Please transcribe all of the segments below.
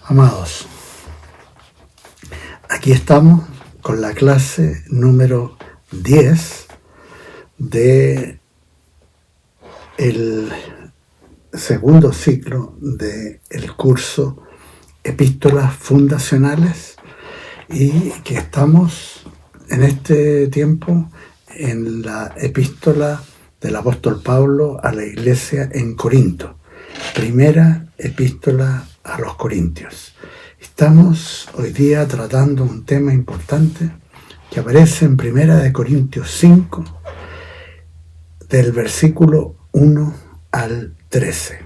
Amados, aquí estamos con la clase número 10 de el segundo ciclo del curso Epístolas Fundacionales, y que estamos en este tiempo en la epístola del apóstol Pablo a la iglesia en Corinto, primera epístola a los Corintios. Estamos hoy día tratando un tema importante que aparece en primera de Corintios 5, del versículo 1 al 13,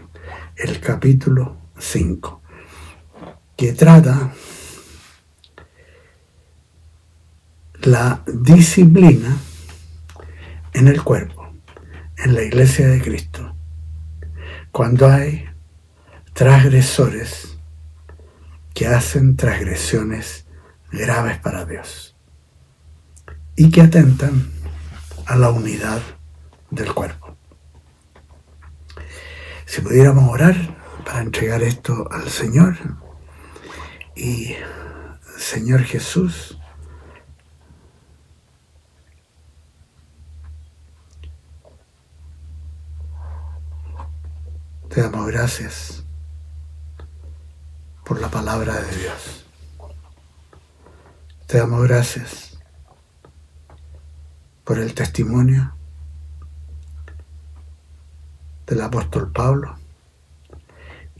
el capítulo 5, que trata la disciplina en el cuerpo, en la iglesia de Cristo, cuando hay transgresores que hacen transgresiones graves para Dios y que atentan a la unidad del cuerpo. Si pudiéramos orar para entregar esto al Señor. Y Señor Jesús, te damos gracias por la palabra de Dios. Te damos gracias por el testimonio del apóstol Pablo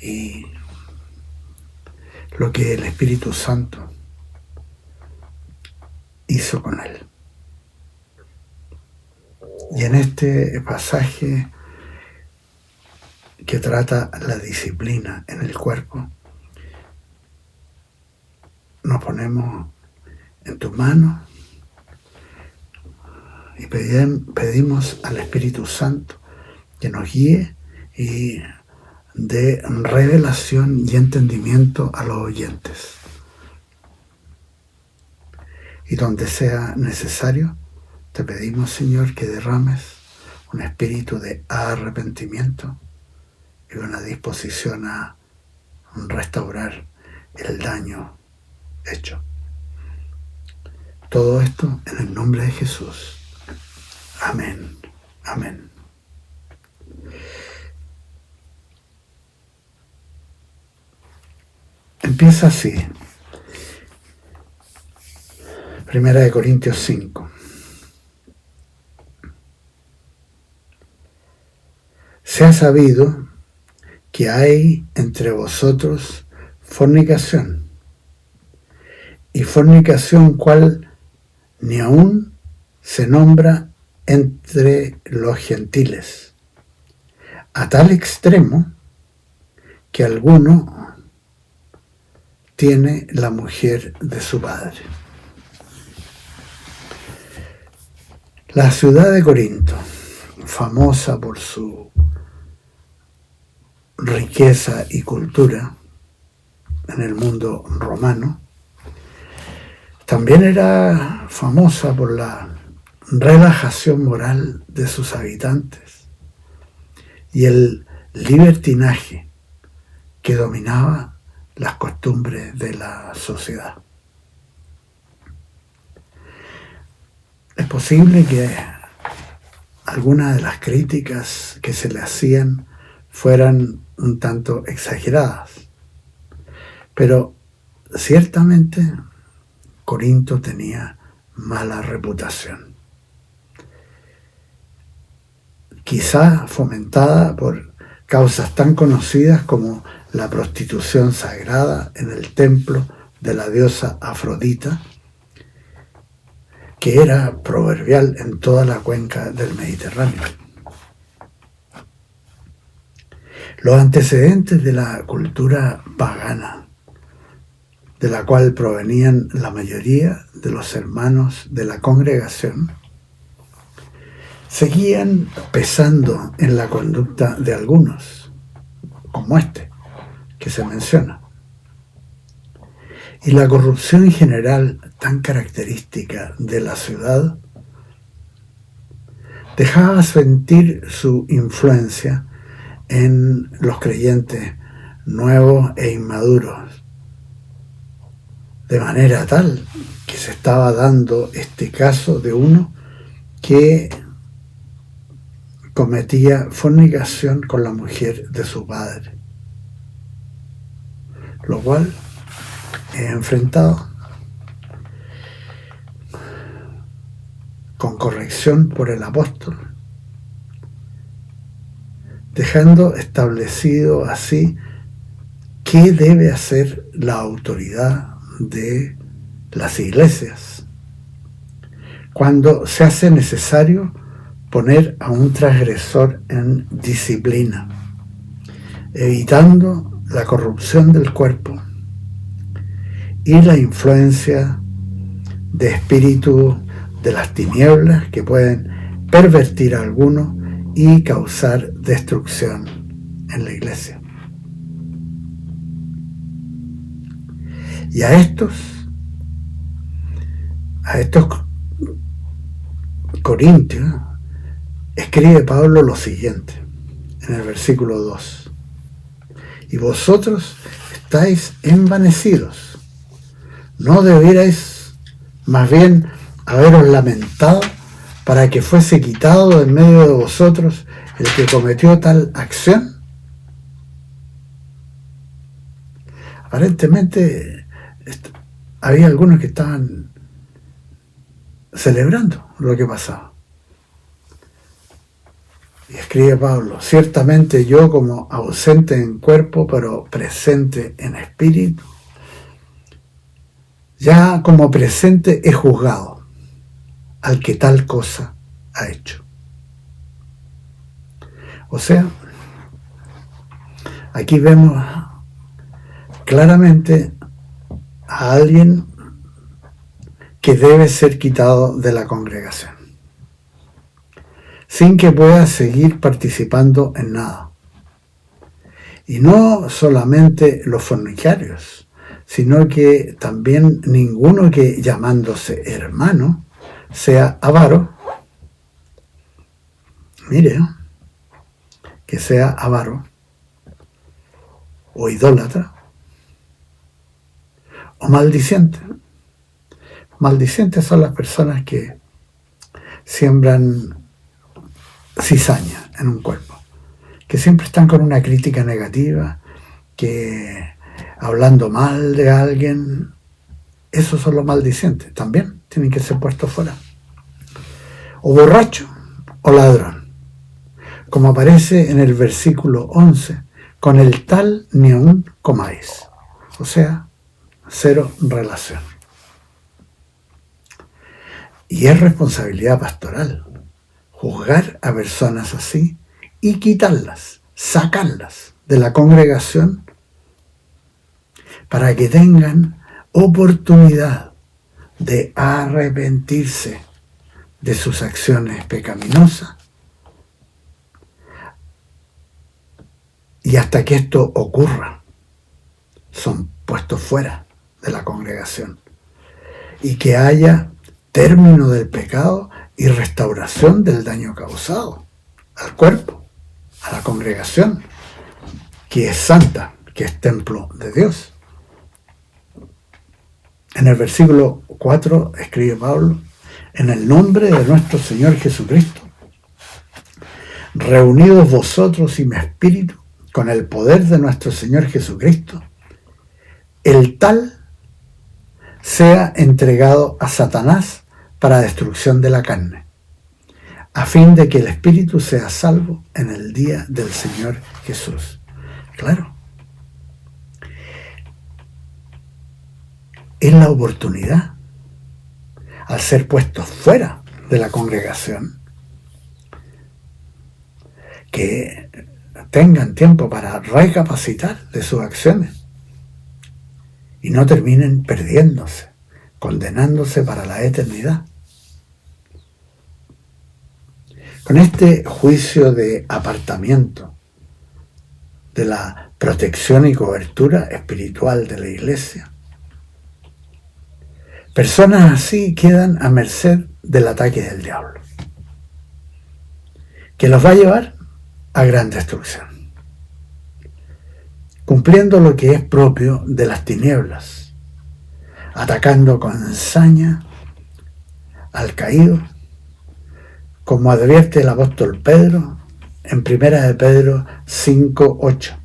y lo que el Espíritu Santo hizo con él. Y en este pasaje que trata la disciplina en el cuerpo, nos ponemos en tus manos y pedimos al Espíritu Santo que nos guíe y dé revelación y entendimiento a los oyentes. Y donde sea necesario, te pedimos, Señor, que derrames un espíritu de arrepentimiento y una disposición a restaurar el daño hecho. Todo esto en el nombre de Jesús. Amén. Amén. Empieza así. Primera de Corintios 5. Se ha sabido que hay entre vosotros fornicación, y fornicación cual ni aun se nombra entre los gentiles, a tal extremo que alguno tiene la mujer de su padre. La ciudad de Corinto, famosa por su riqueza y cultura en el mundo romano, también era famosa por la relajación moral de sus habitantes y el libertinaje que dominaba las costumbres de la sociedad. Es posible que algunas de las críticas que se le hacían fueran un tanto exageradas, pero ciertamente Corinto tenía mala reputación, quizá fomentada por causas tan conocidas como la prostitución sagrada en el templo de la diosa Afrodita, que era proverbial en toda la cuenca del Mediterráneo. Los antecedentes de la cultura pagana, de la cual provenían la mayoría de los hermanos de la congregación, seguían pesando en la conducta de algunos, como este que se menciona. Y la corrupción general tan característica de la ciudad dejaba sentir su influencia en los creyentes nuevos e inmaduros de manera tal que se estaba dando este caso de uno que cometía fornicación con la mujer de su padre, lo cual es enfrentado con corrección por el apóstol, dejando establecido así qué debe hacer la autoridad de las iglesias cuando se hace necesario poner a un transgresor en disciplina, evitando la corrupción del cuerpo y la influencia de espíritus de las tinieblas que pueden pervertir a algunos y causar destrucción en la iglesia. Y a estos corintios escribe Pablo lo siguiente en el versículo 2: y vosotros estáis envanecidos, ¿no debierais más bien haberos lamentado para que fuese quitado en medio de vosotros el que cometió tal acción? Aparentemente había algunos que estaban celebrando lo que pasaba. Y escribe Pablo: ciertamente yo, como ausente en cuerpo, pero presente en espíritu, ya como presente he juzgado al que tal cosa ha hecho. O sea, aquí vemos claramente a alguien que debe ser quitado de la congregación, sin que pueda seguir participando en nada. Y no solamente los fornicarios, sino que también ninguno que, llamándose hermano, sea avaro. Mire, que sea avaro o idólatra o maldiciente. Maldicientes son las personas que siembran cizaña en un cuerpo, que siempre están con una crítica negativa, que hablando mal de alguien. Esos son los maldicientes, también tienen que ser puestos fuera. O borracho o ladrón, como aparece en el versículo 11: con el tal ni aun comáis. O sea, cero relación. Y es responsabilidad pastoral juzgar a personas así y quitarlas, sacarlas de la congregación para que tengan oportunidad de arrepentirse de sus acciones pecaminosas, y hasta que esto ocurra son puestos fuera de la congregación y que haya término del pecado y restauración del daño causado al cuerpo, a la congregación, que es santa, que es templo de Dios. En el versículo 4 escribe Pablo: en el nombre de nuestro Señor Jesucristo, reunidos vosotros y mi espíritu con el poder de nuestro Señor Jesucristo, el tal sea entregado a Satanás para destrucción de la carne, a fin de que el espíritu sea salvo en el día del Señor Jesús. Claro, es la oportunidad, al ser puestos fuera de la congregación, que tengan tiempo para recapacitar de sus acciones y no terminen perdiéndose, condenándose para la eternidad. Con este juicio de apartamiento de la protección y cobertura espiritual de la iglesia, personas así quedan a merced del ataque del diablo, que los va a llevar a gran destrucción, cumpliendo lo que es propio de las tinieblas, atacando con saña al caído, como advierte el apóstol Pedro en 1 de Pedro 5:8.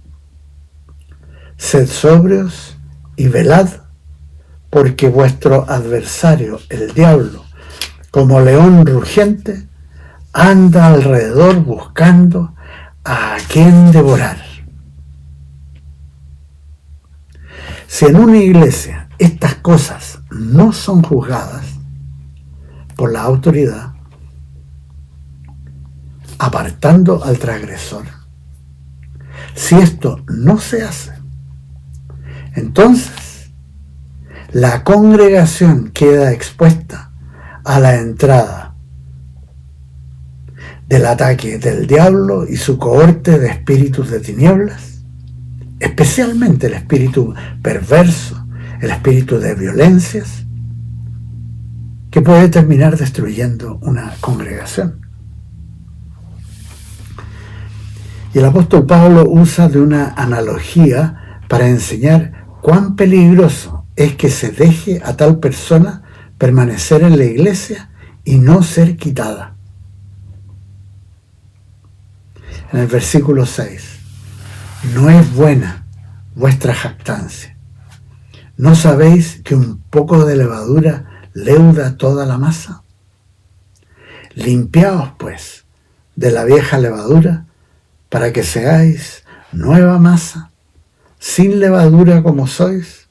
Sed sobrios y velad, porque vuestro adversario, el diablo, como león rugiente, anda alrededor buscando a quien devorar. Si en una iglesia estas cosas no son juzgadas por la autoridad, apartando al transgresor, si esto no se hace, entonces la congregación queda expuesta a la entrada del ataque del diablo y su cohorte de espíritus de tinieblas, especialmente el espíritu perverso, el espíritu de violencias, que puede terminar destruyendo una congregación. Y el apóstol Pablo usa de una analogía para enseñar cuán peligroso es que se deje a tal persona permanecer en la iglesia y no ser quitada. En el versículo 6, no es buena vuestra jactancia. ¿No sabéis que un poco de levadura leuda toda la masa? Limpiaos, pues, de la vieja levadura, para que seáis nueva masa, sin levadura como sois,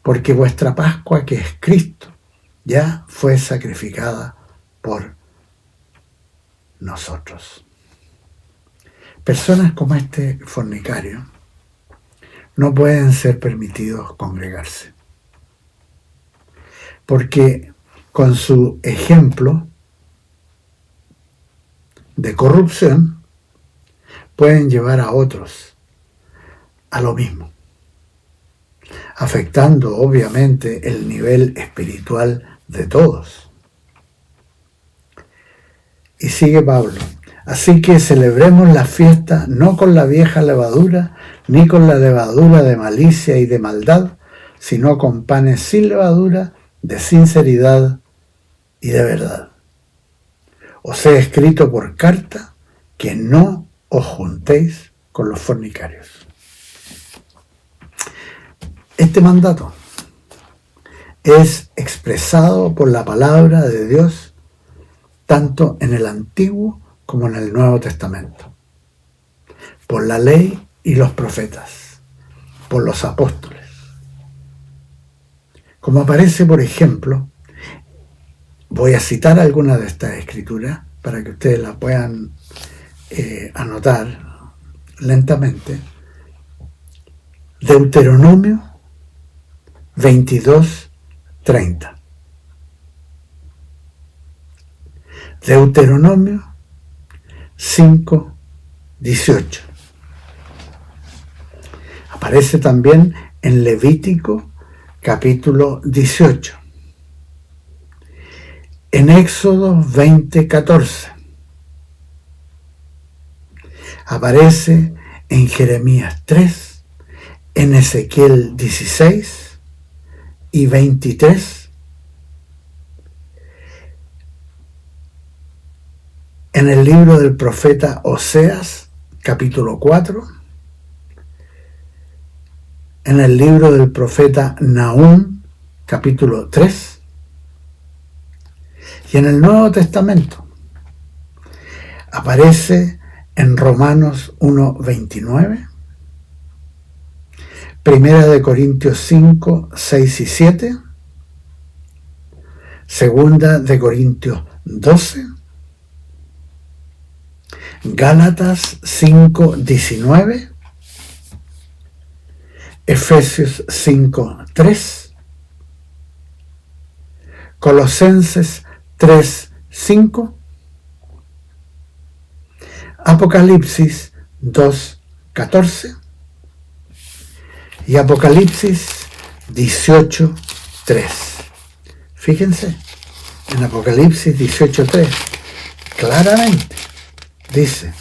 porque vuestra Pascua, que es Cristo, ya fue sacrificada por nosotros. Personas como este fornicario no pueden ser permitidos congregarse, porque con su ejemplo de corrupción pueden llevar a otros a lo mismo, afectando obviamente el nivel espiritual de todos. Y sigue Pablo: así que celebremos la fiesta no con la vieja levadura, ni con la levadura de malicia y de maldad, sino con panes sin levadura, de sinceridad y de verdad. Os he escrito por carta que no os juntéis con los fornicarios. Este mandato es expresado por la palabra de Dios tanto en el Antiguo como en el Nuevo Testamento, por la ley y los profetas, por los apóstoles. Como aparece, por ejemplo, voy a citar algunas de estas escrituras para que ustedes las puedan anotar lentamente. Deuteronomio 22:30. Deuteronomio 5:18. Aparece también en Levítico capítulo 18. En Éxodo 20:14. Aparece en Jeremías 3, en Ezequiel 16 y 23, en el libro del profeta Oseas, capítulo 4, en el libro del profeta Nahum, capítulo 3, y en el Nuevo Testamento aparece en Romanos 1:29, Primera de Corintios 5, 6 y 7, Segunda de Corintios 12, Gálatas 5:19, Efesios 5:3, Colosenses 3:5, Apocalipsis 2:14 y Apocalipsis 18:3. Fíjense, en Apocalipsis 18:3 claramente dice: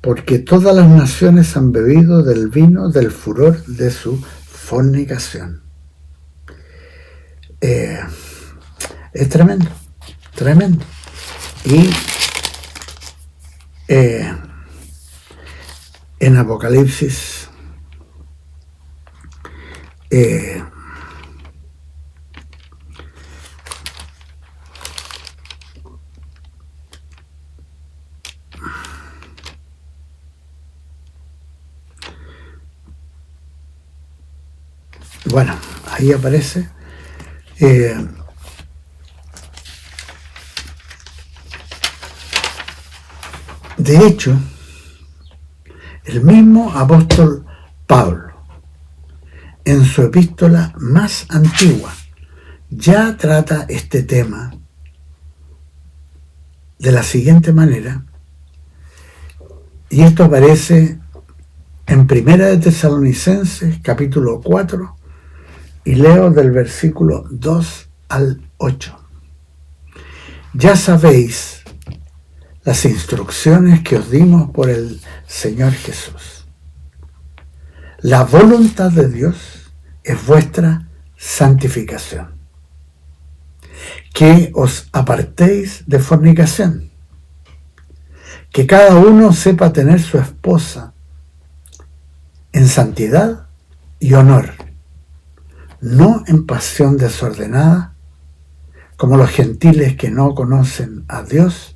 porque todas las naciones han bebido del vino del furor de su fornicación. Es tremendo, tremendo. Y en Apocalipsis bueno, ahí aparece de hecho, el mismo apóstol Pablo, en su epístola más antigua, ya trata este tema de la siguiente manera, y esto aparece en Primera de Tesalonicenses, capítulo 4, y leo del versículo 2 al 8. Ya sabéis las instrucciones que os dimos por el Señor Jesús. La voluntad de Dios es vuestra santificación, que os apartéis de fornicación, que cada uno sepa tener su esposa en santidad y honor, no en pasión desordenada, como los gentiles que no conocen a Dios,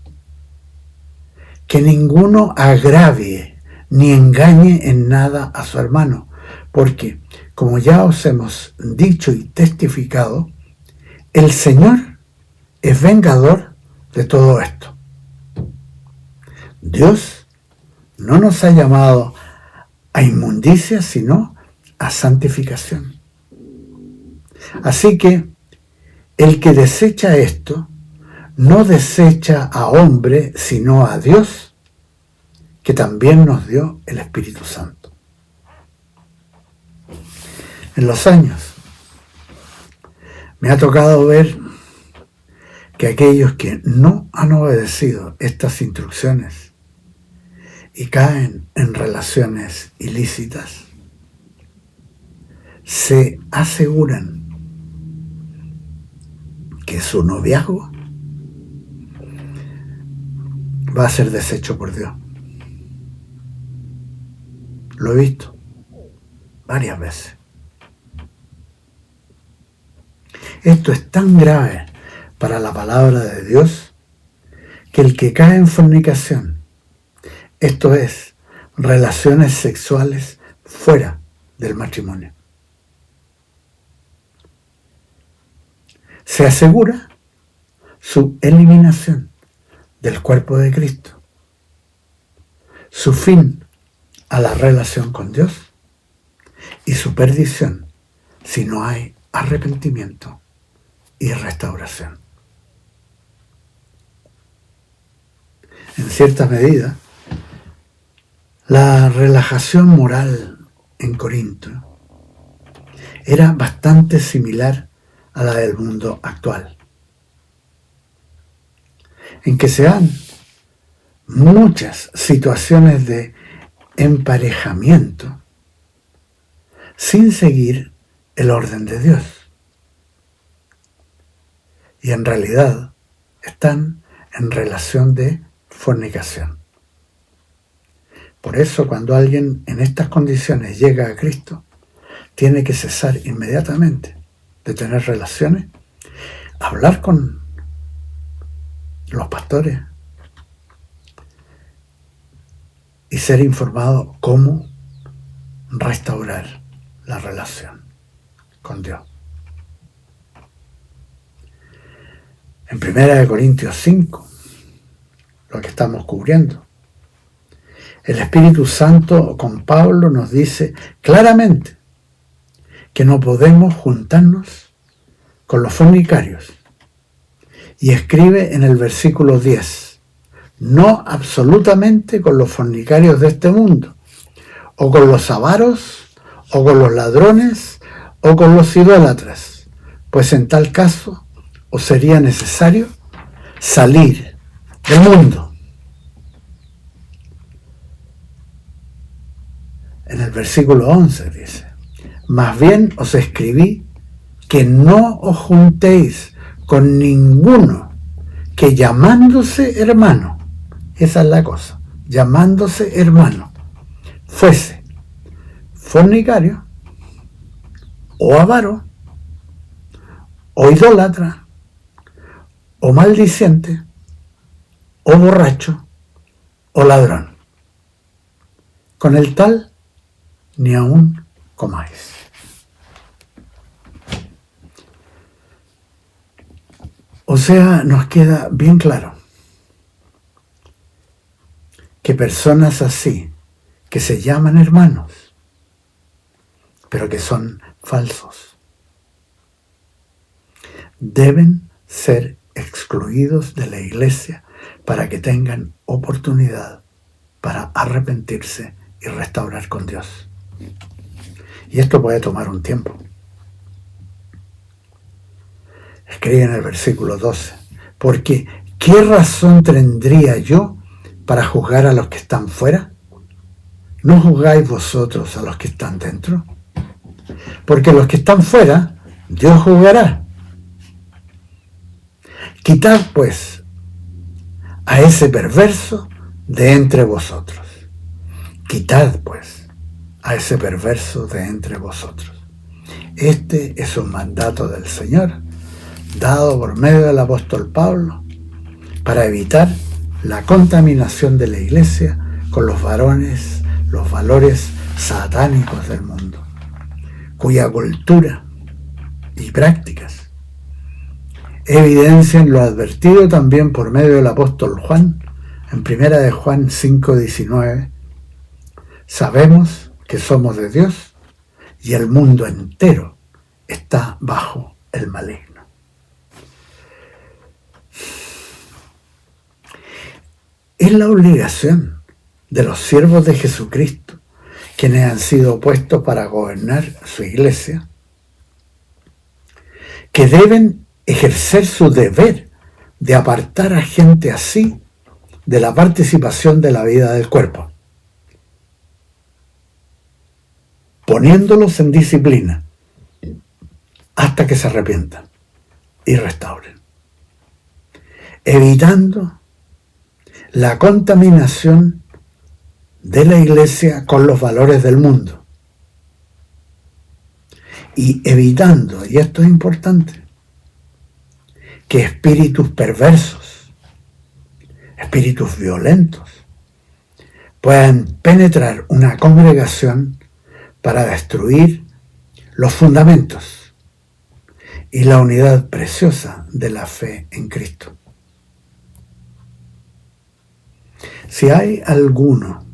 que ninguno agravie ni engañe en nada a su hermano, porque, como ya os hemos dicho y testificado, el Señor es vengador de todo esto. Dios no nos ha llamado a inmundicia, sino a santificación. Así que el que desecha esto, no desecha a hombre, sino a Dios, que también nos dio el Espíritu Santo. En los años me ha tocado ver que aquellos que no han obedecido estas instrucciones y caen en relaciones ilícitas, se aseguran que su noviazgo va a ser deshecho por Dios. Lo he visto varias veces. Esto es tan grave para la palabra de Dios que el que cae en fornicación, esto es, relaciones sexuales fuera del matrimonio, se asegura su eliminación del cuerpo de Cristo, su fin a la relación con Dios y su perdición si no hay arrepentimiento y restauración. En cierta medida, la relajación moral en Corinto era bastante similar a la del mundo actual, en que se dan muchas situaciones de emparejamiento sin seguir el orden de Dios. Y en realidad están en relación de fornicación. Por eso cuando alguien en estas condiciones llega a Cristo, tiene que cesar inmediatamente de tener relaciones, hablar con los pastores y ser informado cómo restaurar la relación con Dios. En 1 Corintios 5, lo que estamos cubriendo, el Espíritu Santo con Pablo nos dice claramente que no podemos juntarnos con los fornicarios. Y escribe en el versículo 10, no absolutamente con los fornicarios de este mundo, o con los avaros, o con los ladrones, o con los idólatras, pues en tal caso os sería necesario salir del mundo. versículo 11 dice: más bien os escribí que no os juntéis con ninguno que llamándose hermano, esa es la cosa, llamándose hermano, fuese fornicario, o avaro, o idólatra, o maldiciente, o borracho, o ladrón. Con el tal ni aun comáis. O sea, nos queda bien claro que personas así, que se llaman hermanos, pero que son falsos, deben ser excluidos de la iglesia para que tengan oportunidad para arrepentirse y restaurar con Dios. Y esto puede tomar un tiempo. Escribe en el versículo 12, porque ¿qué razón tendría yo para juzgar a los que están fuera? ¿No juzgáis vosotros a los que están dentro? Porque los que están fuera, Dios juzgará. Quitad pues a ese perverso de entre vosotros. Quitad pues a ese perverso de entre vosotros. Este es un mandato del Señor, dado por medio del apóstol Pablo, para evitar la contaminación de la iglesia con los valores satánicos del mundo, cuya cultura y prácticas evidencian lo advertido también por medio del apóstol Juan, en 1 de Juan 5:19, sabemos que somos de Dios y el mundo entero está bajo el maligno. Es la obligación de los siervos de Jesucristo, quienes han sido puestos para gobernar su iglesia, que deben ejercer su deber de apartar a gente así de la participación de la vida del cuerpo, poniéndolos en disciplina hasta que se arrepientan y restauren, evitando la contaminación de la iglesia con los valores del mundo y evitando, y esto es importante, que espíritus perversos, espíritus violentos, puedan penetrar una congregación para destruir los fundamentos y la unidad preciosa de la fe en Cristo. Si hay alguno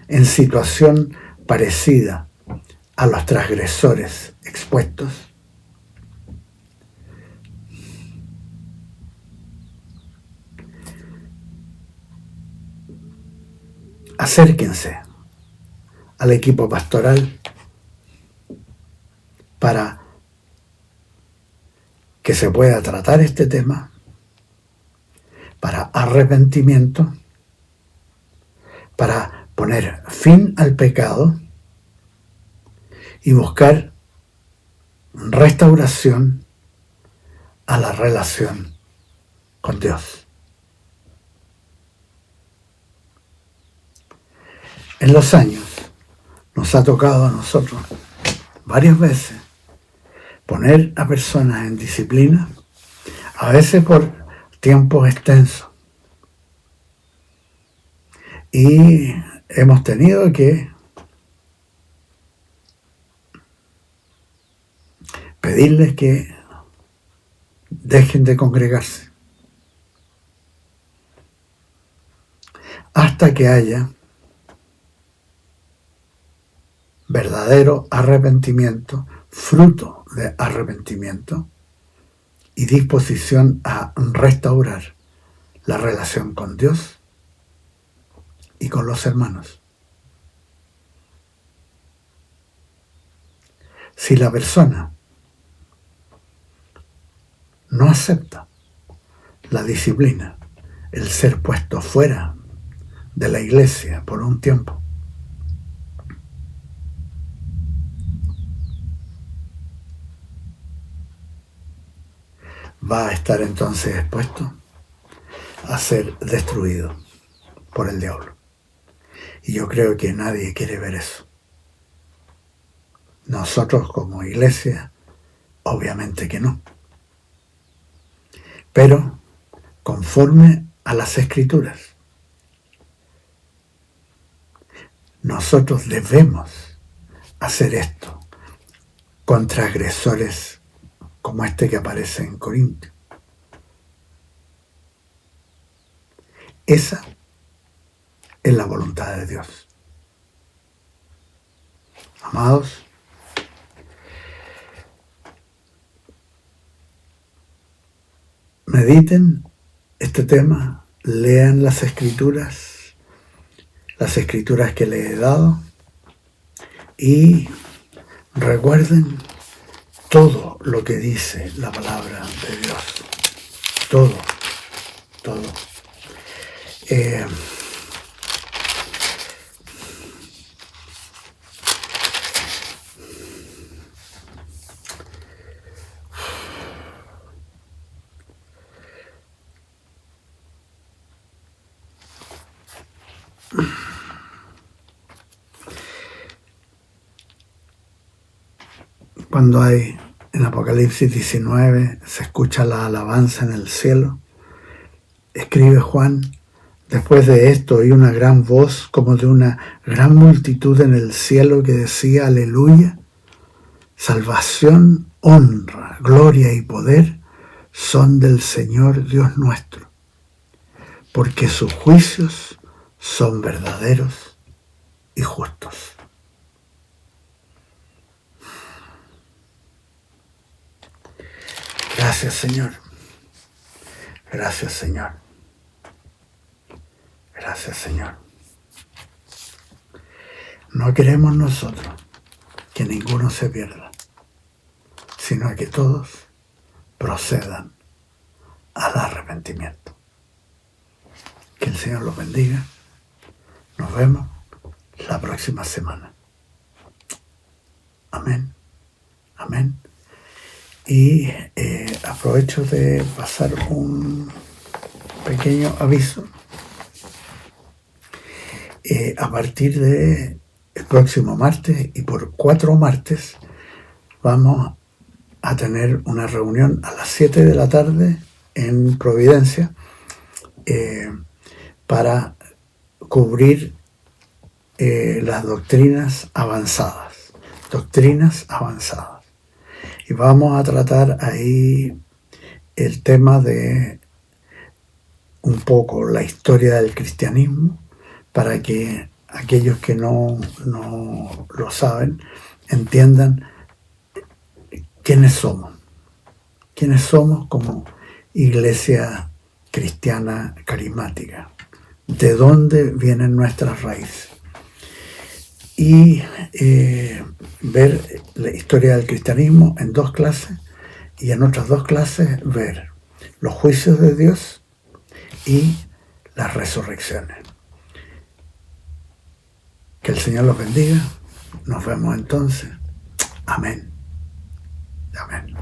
en situación parecida a los transgresores expuestos, acérquense al equipo pastoral para que se pueda tratar este tema, para arrepentimiento, para poner fin al pecado y buscar restauración a la relación con Dios. En los años nos ha tocado a nosotros varias veces poner a personas en disciplina, a veces por tiempos extensos. Y hemos tenido que pedirles que dejen de congregarse hasta que haya verdadero arrepentimiento, fruto de arrepentimiento y disposición a restaurar la relación con Dios y con los hermanos. Si la persona no acepta la disciplina, el ser puesto fuera de la iglesia por un tiempo, va a estar entonces expuesto a ser destruido por el diablo. Y yo creo que nadie quiere ver eso. Nosotros como iglesia, obviamente que no. Pero conforme a las Escrituras, nosotros debemos hacer esto contra agresores como este que aparece en Corintios. Esa es la voluntad de Dios. Amados, mediten este tema, lean las escrituras que les he dado, y recuerden todo lo que dice la palabra de Dios. Todo. Cuando hay en Apocalipsis 19 se escucha la alabanza en el cielo, escribe Juan: después de esto oí una gran voz como de una gran multitud en el cielo que decía: aleluya, salvación, honra, gloria y poder son del Señor Dios nuestro, porque sus juicios son verdaderos y justos. Gracias, Señor. Gracias, Señor. Gracias, Señor. No queremos nosotros que ninguno se pierda, sino que todos procedan al arrepentimiento. Que el Señor los bendiga. Nos vemos la próxima semana. Amén. Amén. Y aprovecho de pasar un pequeño aviso. A partir del próximo martes y por 4 martes vamos a tener una reunión a las 7 de la tarde en Providencia para cubrir las doctrinas avanzadas. Y vamos a tratar ahí el tema de un poco la historia del cristianismo, para que aquellos que no lo saben entiendan quiénes somos como iglesia cristiana carismática, de dónde vienen nuestras raíces, y ver la historia del cristianismo en 2 clases, y en otras 2 clases ver los juicios de Dios y las resurrecciones. Que el Señor los bendiga. Nos vemos entonces. Amén. Amén.